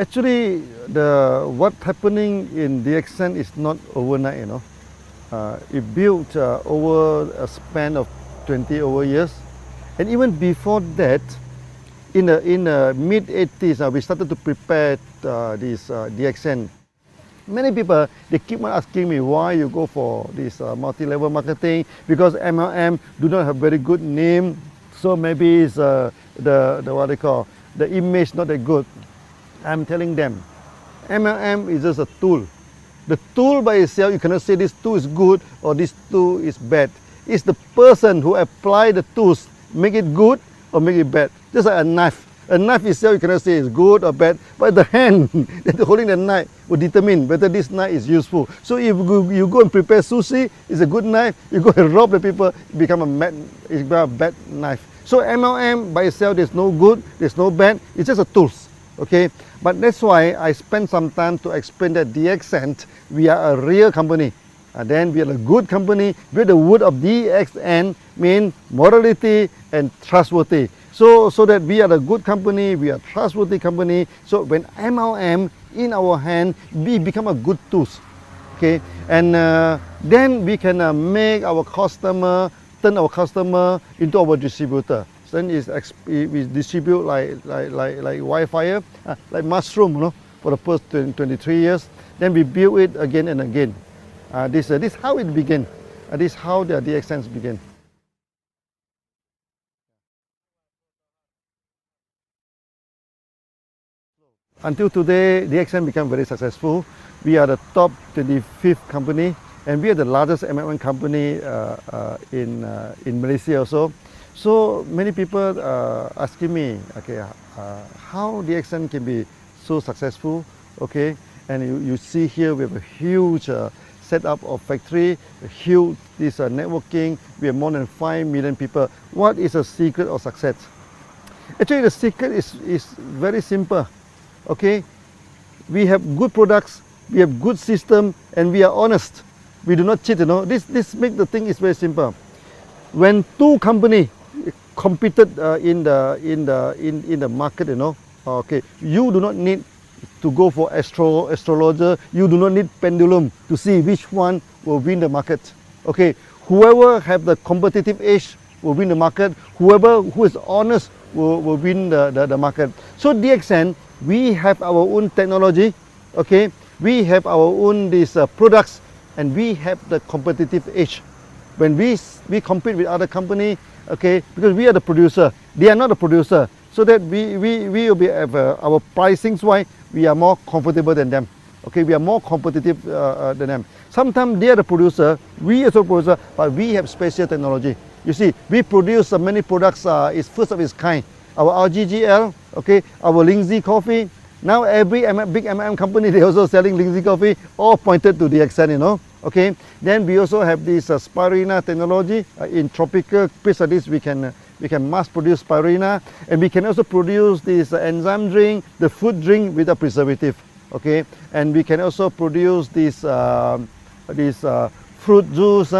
Actually, what's happening in DXN is not overnight, you know. It built over a span of 20 over years. And even before that, in the mid-80s, we started to prepare this DXN. Many people, they keep on asking me why you go for this multi-level marketing, because MLM do not have very good name, so maybe it's the what they call, the image not that good. I'm telling them, MLM is just a tool. The tool by itself, you cannot say this tool is good or this tool is bad. It's the person who apply the tools, make it good or make it bad. Just like a knife. A knife itself, you cannot say it's good or bad, but the hand that holding the knife will determine whether this knife is useful. So if you go and prepare sushi, it's a good knife. You go and rob the people, it becomes a bad knife. So MLM by itself, there's no good, there's no bad. It's just a tool. Okay, but that's why I spent some time to explain that DXN, we are a real company. Then we are a good company. With the word of DXN mean morality and trustworthy. So that we are a good company, we are a trustworthy company. So when MLM in our hand, we become a good tools. Okay, and then we can make our customer, turn our customer into our distributor. Then we distribute like wildfire, like mushroom, you know, for the first 23 years. Then we build it again and again. This is how it began. This is how the DXN began. Until today, DXN became very successful. We are the top 25th company, and we are the largest MLM company in Malaysia also. So many people asking me, okay, how DXN can be so successful, okay? And you see here we have a huge setup of factory, a huge networking. We have more than 5 million people. What is the secret of success? Actually, the secret is very simple, okay? We have good products, we have good system, and we are honest. We do not cheat, you know. This make the thing is very simple. When two companies competed in the market, you know, okay, you do not need to go for astrologer, you do not need pendulum to see which one will win the market. Okay, whoever have the competitive edge will win the market, whoever who is honest will win the market. So DXN, we have our own technology, okay, we have our own products, and we have the competitive edge. When we compete with other company, okay, because we are the producer, they are not the producer, so that we will be our pricings wise, we are more comfortable than them. Okay, we are more competitive than them. Sometimes they are the producer, we are the producer, but we have special technology. You see, we produce many products, is first of its kind. Our RGGL, okay, our Lindsay coffee. Now every big MLM company, they also selling Lindsay coffee, all pointed to DXN, you know. Okay, then we also have this spirulina technology. In tropical place like this, we can mass produce spirulina, and we can also produce this enzyme drink, the food drink without preservative. Okay, and we can also produce this fruit juice,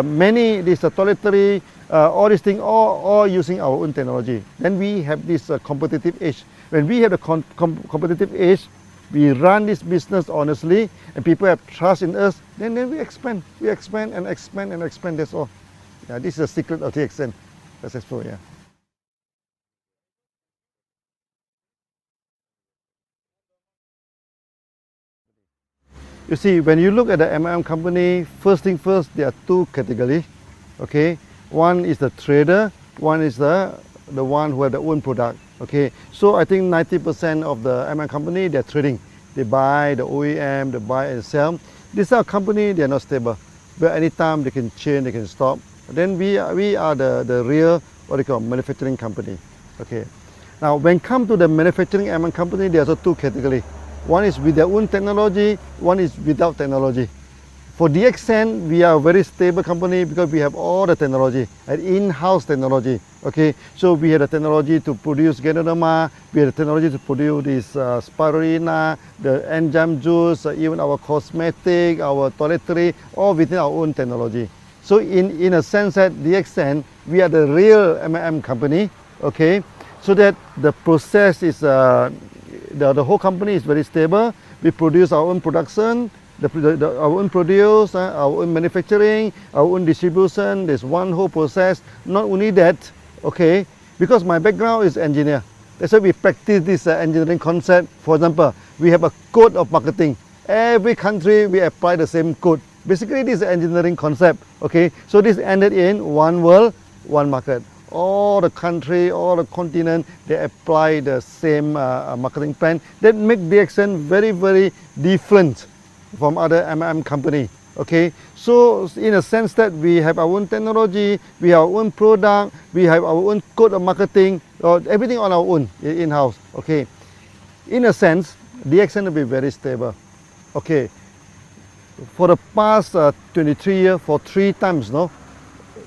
many toiletry, all these things, all using our own technology. Then we have this competitive edge. When we have a competitive edge, we run this business honestly, and people have trust in us, then we expand. We expand and expand and expand, that's all. Yeah, this is the secret of DXN. Successful, yeah. You see, when you look at the MLM company, first thing first, there are two categories, okay? One is the trader, one is the one who have their own product. Okay, so I think 90% of the MLM company, they're trading. They buy the OEM, they buy and sell. These are company, they are not stable. But anytime they can change, they can stop. Then we are the real, what they call, manufacturing company. Okay. Now, when it comes to the manufacturing MLM company, there's also two categories. One is with their own technology, one is without technology. For DXN, we are a very stable company because we have all the technology, and in-house technology. Okay, so we have the technology to produce Ganoderma, we have the technology to produce this spirulina, the enzyme juice, even our cosmetic, our toiletry, all within our own technology. So in a sense that DXN, we are the real MLM company. Okay, so that the process is the whole company is very stable. We produce our own production, our own produce, our own manufacturing, our own distribution. There's one whole process. Not only that, okay, because my background is engineer. That's why we practice this engineering concept. For example, we have a code of marketing. Every country we apply the same code. Basically, this is an engineering concept. Okay, so this ended in one world, one market. All the country, all the continent, they apply the same marketing plan. That make DXN very, very different from other company. Okay, so in a sense that we have our own technology, we have our own product, we have our own code of marketing, everything on our own in-house. Okay, in a sense, DXN will be very stable. Okay, for the past 23 years, for 3 times, no,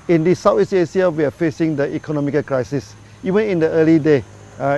in the Southeast Asia, we are facing the economic crisis. Even in the early day,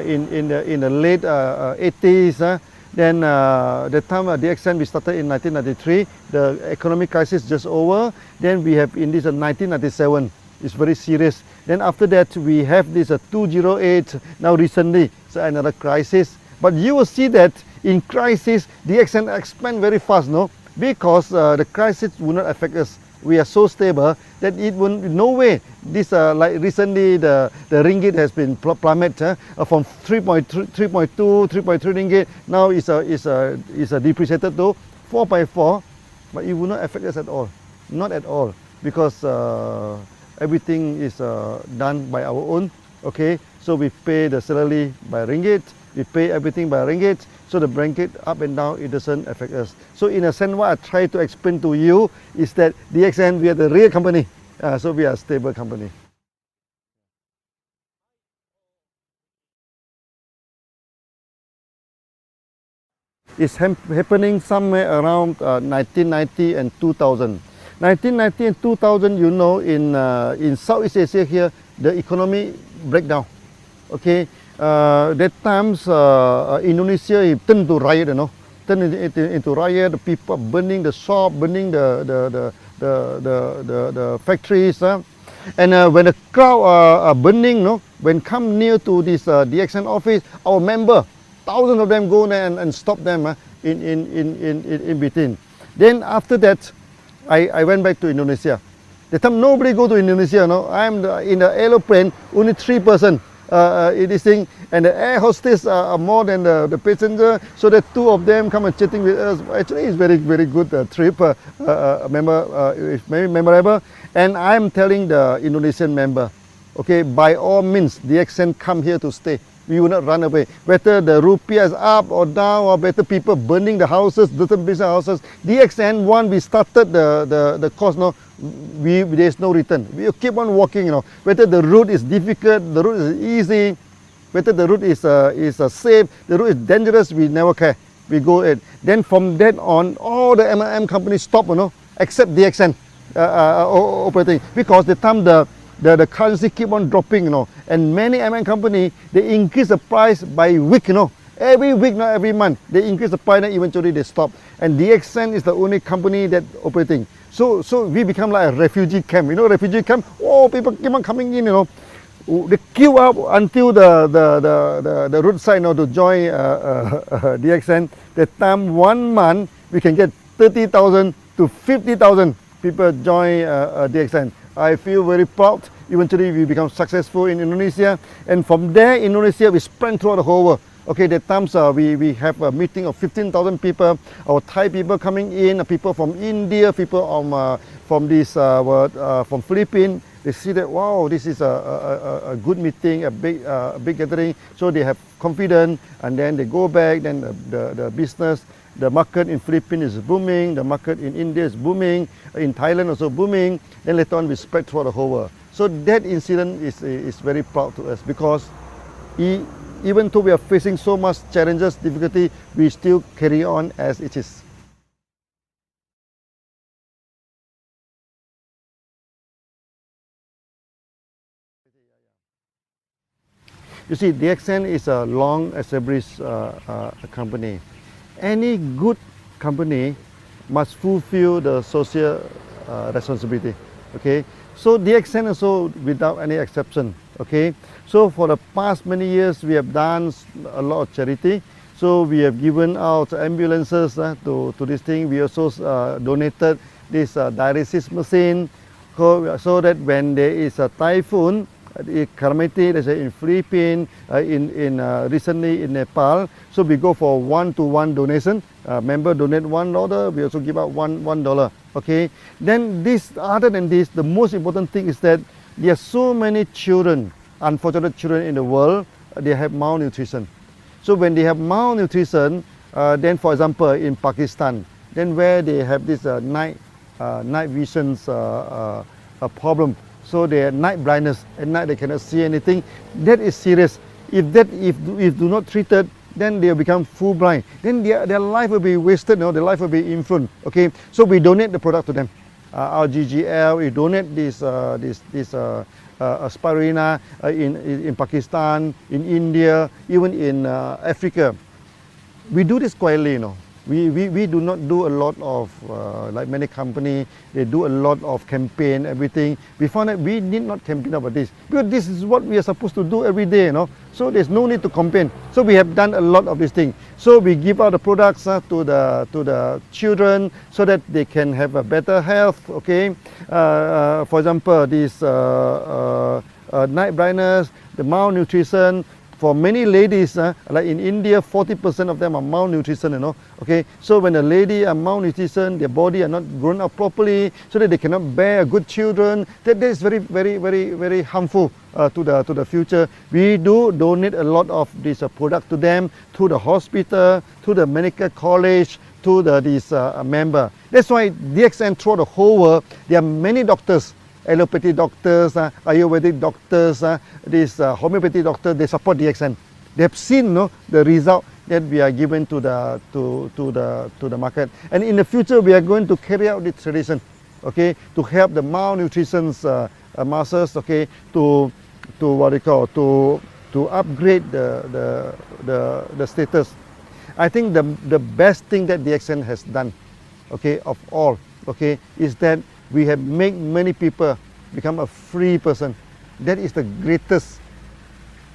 in the late 80s, then the time DXN we started in 1993, the economic crisis just over. Then we have in this 1997, it's very serious. Then after that we have this 2008. Now recently, so another crisis. But you will see that in crisis, DXN expand very fast, no, because the crisis will not affect us. We are so stable that it will no way. This like recently the ringgit has been plummeted from 3.2, 3.3 ringgit. Now is depreciated to 4.4, but it will not affect us at all, not at all, because everything is done by our own. Okay, so we pay the salary by ringgit. We pay everything by ringgit, so the ringgit up and down, it doesn't affect us. So in a sense, what I try to explain to you is that DXN, we are the real company, so we are a stable company. It's happening somewhere around 1990 and 2000. 1990 and 2000, you know, in Southeast Asia here, the economy breakdown. Okay. That times Indonesia turned to riot, you know, turned into riot. The people burning the shop, burning the factories, and when the crowd are burning, no, when come near to this DXN office, our member, thousands of them go there and stop them in between. Then after that, I went back to Indonesia. The time nobody go to Indonesia, no, I'm in the aeroplane, only 3 persons. In this thing, and the air hostess are more than the passenger, so the 2 of them come and chatting with us. Actually, it's very, very good trip, it's very memorable. And I'm telling the Indonesian member, okay, by all means, DXN come here to stay. We will not run away. Whether the rupiah is up or down, or better people burning the houses, different business houses. DXN, one, we started the course, no, there's no return. We keep on walking, you know. Whether the route is difficult, the route is easy, whether the route is safe, the route is dangerous, we never care. We go in. Then from that on, all the MLM companies stop, you know, except DXN operating, because the time the currency keep on dropping, you know, and many MLM company, they increase the price by week, you know. Every week, not every month, they increase the price and eventually they stop. And DXN is the only company that operating. So we become like a refugee camp, you know, refugee camp. Oh, people keep on coming in, you know. They queue up until the roadside, you know, to join DXN. That time 1 month, we can get 30,000 to 50,000 people join DXN. I feel very proud. Eventually, we become successful in Indonesia, and from there, Indonesia, we spread throughout the whole world. Okay, that times we have a meeting of 15,000 people. Our Thai people coming in, people from India, people from Philippines. They see that, wow, this is a good meeting, a big gathering. So they have confidence, and then they go back. Then the business, the market in Philippines is booming. The market in India is booming. In Thailand also booming. Then later on, we spread throughout the whole world. So that incident is very proud to us, because even though we are facing so much challenges, difficulty, we still carry on as it is. You see, DXN is a long established company. Any good company must fulfill the social responsibility. Okay, so DXN also without any exception. Okay, so for the past many years we have done a lot of charity. So we have given out ambulances to this thing. We also donated this dialysis machine so that when there is a typhoon, calamity, let's say in Philippines, recently in Nepal, so we go for one-to-one donation. Member donate $1, we also give out $1. Okay. Then this, other than this, the most important thing is that there are so many children, unfortunate children in the world, they have malnutrition. So when they have malnutrition, then for example in Pakistan, then where they have this night visions problem, so they have night blindness, at night they cannot see anything. That is serious. If do not treated, then they will become full blind. Then their life will be wasted. Their life will be influenced. Okay, so we donate the product to them. Our GGL, we donate this spirulina in Pakistan, in India, even in Africa. We do this quietly, We do not do a lot of, like many companies, they do a lot of campaign, everything. We found that we need not campaign about this, because this is what we are supposed to do every day, So there's no need to campaign. So we have done a lot of this thing. So we give out the products to the children so that they can have a better health, okay? For example, this night blindness, the malnutrition. For many ladies, like in India, 40% of them are malnutrition, Okay, so when a lady are malnutrition, their body are not grown up properly, so that they cannot bear good children. That is very, very, very, very harmful to the future. We do donate a lot of this product to them, to the hospital, to the medical college, to this member. That's why DXN throughout the whole world, there are many doctors. Allopathy doctors, Ayurvedic doctors, this homeopathy doctor, they support DXN. They have seen the result that we are given to the market. And in the future, we are going to carry out this tradition, okay, to help the malnutrition masses, okay, to what they call to upgrade the status. I think the best thing that DXN has done, okay, of all, okay, is that we have made many people become a free person. That is the greatest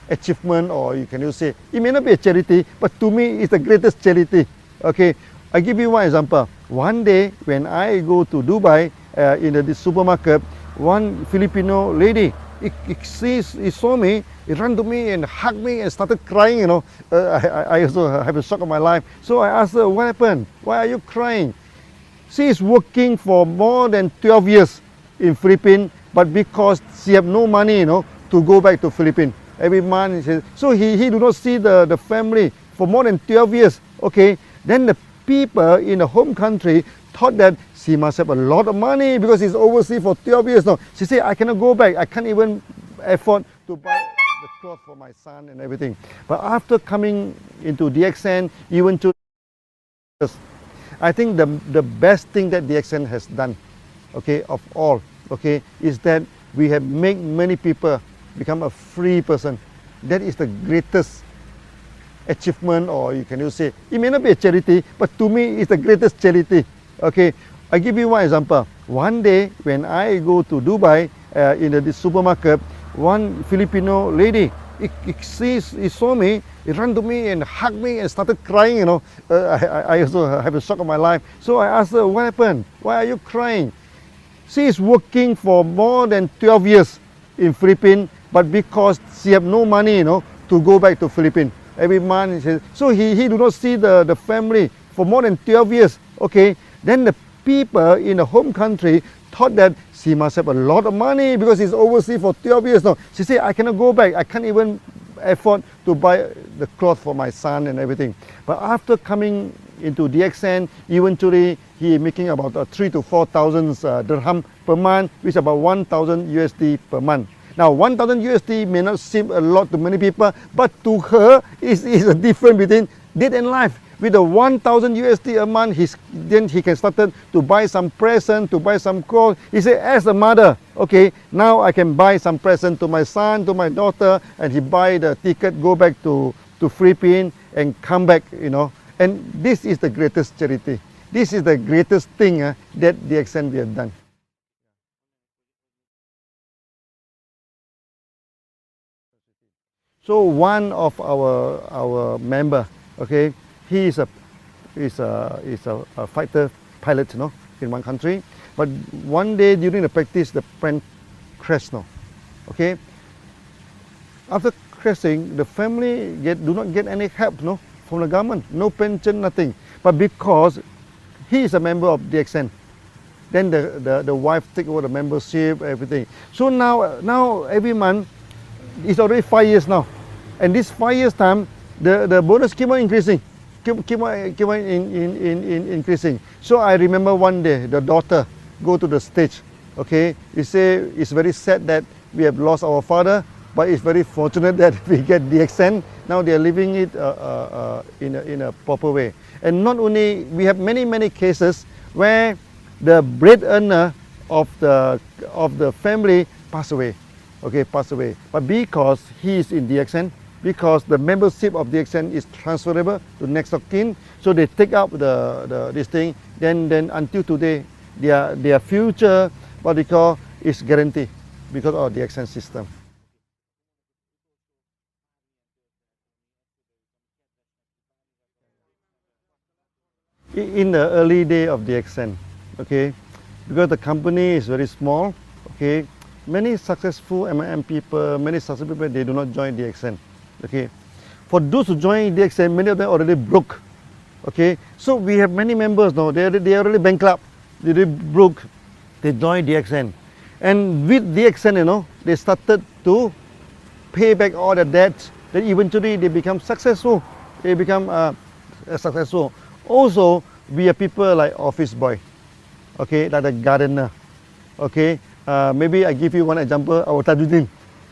achievement, or you can say, it may not be a charity, but to me it's the greatest charity. Okay, I give you one example. One day when I go to Dubai, in the supermarket, one Filipino lady, he saw me, he ran to me and hugged me and started crying, I also have a shock of my life. So I asked her, what happened? Why are you crying? She is working for more than 12 years in Philippines, but because she have no money, to go back to Philippines every month. So he do not see the family for more than 12 years. Okay, then the people in the home country thought that she must have a lot of money because she's overseas for 12 years now. She said, I cannot go back. I can't even afford to buy the clothes for my son and everything. But after coming into DXN, even to I think the best thing that DXN has done, okay, of all, okay, is that we have made many people become a free person. That is the greatest achievement, or you can say, it may not be a charity, but to me it's the greatest charity. Okay, I give you one example. One day when I go to Dubai, in the supermarket, one Filipino lady, he saw me, he ran to me and hugged me and started crying, I also have a shock of my life. So I asked her, what happened? Why are you crying? She is working for more than 12 years in Philippines, but because she have no money, to go back to Philippines every month. So he do not see the family for more than 12 years. Okay, then the people in the home country thought that she must have a lot of money because she's overseas for 12 years now. She said, I cannot go back. I can't even afford to buy the clothes for my son and everything. But after coming into DXN, eventually he is making about 3,000 to 4,000 dirham per month, which is about 1,000 USD per month. Now 1,000 USD may not seem a lot to many people, but to her is a difference between death and life. With the 1,000 USD a month, then he can start to buy some present, to buy some clothes. He said, as a mother, okay, now I can buy some present to my son, to my daughter, and he buy the ticket, go back to Philippines and come back, And this is the greatest charity. This is the greatest thing that DXN we have done. So one of our member, Okay, he is a fighter pilot, in one country. But one day during the practice, the plane crashed. Okay, after crashing, the family do not get any help, from the government, no pension, nothing. But because he is a member of DXN, then the wife take over the membership, everything. So now every month, it's already 5 years now, and this 5 years time, the bonus keep on increasing, increasing. So I remember one day the daughter go to the stage. Okay, he say it's very sad that we have lost our father, but it's very fortunate that we get DXN. Now they are living it in a proper way. And not only, we have many cases where the bread earner of the family pass away. Okay, pass away. But because he is in DXN, because the membership of DXN is transferable to next of kin, so they take up this thing. Then until today, their future, what they call, is guaranteed because of the DXN system. In the early day of DXN, okay, because the company is very small, okay, many successful MLM people, they do not join DXN, okay. For those who join DXN, many of them already broke, okay. So we have many members now, they are already bankrupt, they already broke, they join DXN. And with DXN, they started to pay back all the debts, then eventually they become successful, successful. Also, we are people like office boy, okay, like the gardener, okay. Maybe I give you one example, our Tajuddin,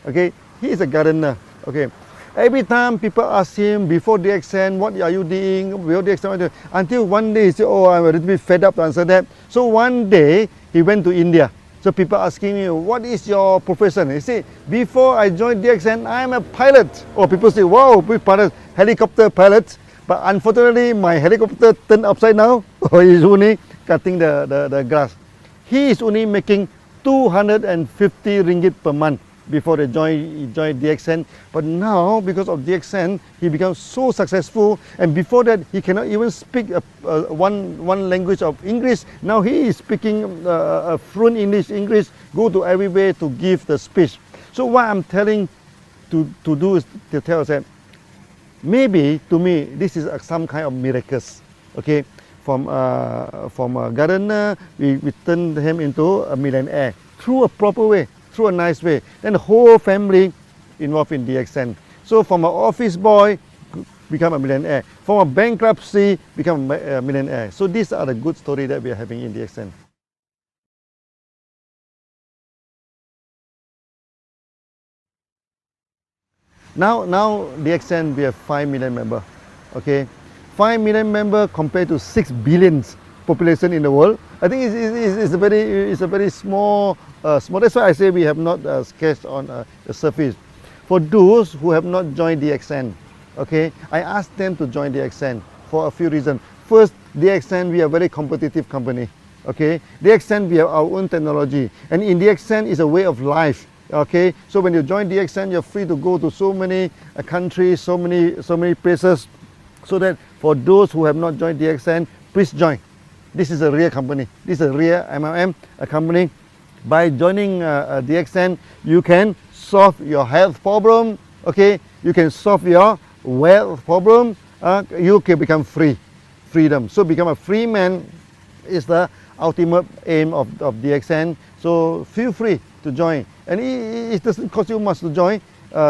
okay, he is a gardener, okay. Every time people ask him before DXN, what are you doing, before DXN, until one day he said, oh, I'm a little bit fed up to answer that. So one day, he went to India. So people asking me, what is your profession? He said, before I joined DXN, I'm a pilot. Or people say, wow, which pilot? Helicopter pilot. But unfortunately, my helicopter turned upside down. He's only cutting the grass. He is only making 250 ringgit per month before they joined DXN. But now, because of DXN, he becomes so successful. And before that, he cannot even speak one language of English. Now he is speaking fluent English, go to everywhere to give the speech. So what I'm telling to do is to tell us that maybe, to me, this is some kind of miracles, okay? From a gardener, we turn him into a millionaire through a proper way, through a nice way. Then the whole family involved in DXN. So from an office boy, become a millionaire. From a bankruptcy, become a millionaire. So these are the good stories that we are having in DXN. Now DXN, we have 5 million members, okay? 5 million members compared to 6 billion population in the world. I think it's a very small. That's why I say we have not sketched on the surface. For those who have not joined DXN, okay, I asked them to join DXN for a few reasons. First, DXN, we are a very competitive company, okay? DXN, we have our own technology, and in DXN is a way of life. Okay, so when you join DXN, you're free to go to so many countries, so many places. So that for those who have not joined DXN, please join. This is a real company. This is a real MLM company. By joining DXN, you can solve your health problem. Okay, you can solve your wealth problem. You can become freedom. So become a free man is the ultimate aim of DXN. So feel free to join. And it doesn't cost you much to join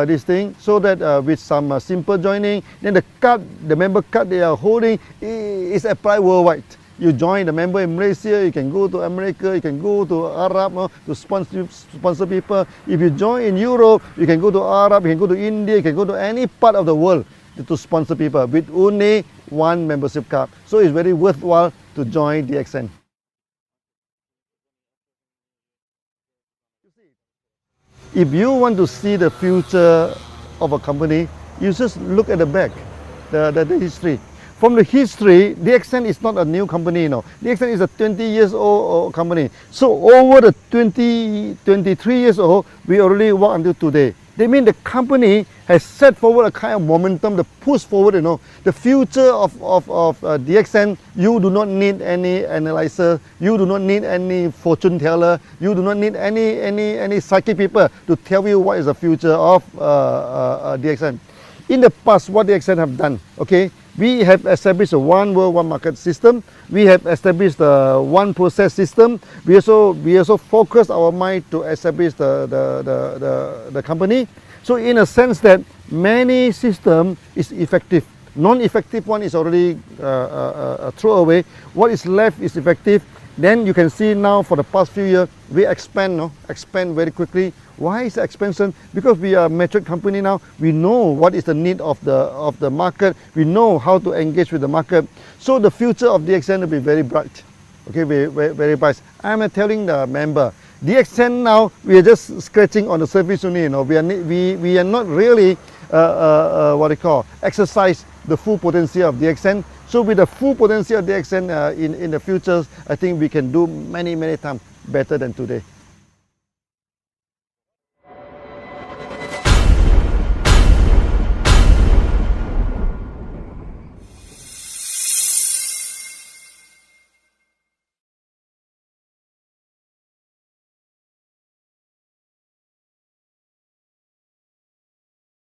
this thing, so that with some simple joining, then the member card they are holding is applied worldwide. You join the member in Malaysia, you can go to America, you can go to Arab to sponsor people. If you join in Europe, you can go to Arab, you can go to India, you can go to any part of the world to sponsor people with only one membership card. So it's very worthwhile to join DXN. If you want to see the future of a company, you just look at the back, the history. From the history, DXN is not a new company, DXN is a 20 years old company. So over the 23 years old, we already work until today. That means the company has set forward a kind of momentum to push forward, the future of DXN. You do not need any analyzer, you do not need any fortune teller, you do not need any psychic people to tell you what is the future of DXN. In the past, what DXN have done, okay, we have established a one world, one market system. We have established the one process system. We also focus our mind to establish the company. So in a sense that many system is effective. Non-effective one is already thrown away. What is left is effective. Then you can see now for the past few years, we expand very quickly. Why is the expansion? Because we are a mature company now. We know what is the need of the market. We know how to engage with the market. So the future of DXN will be very bright. Okay, very bright. I'm telling the member, DXN now, we are just scratching on the surface only. We are not really exercise the full potential of DXN. So with the full potential of DXN in the future, I think we can do many times better than today.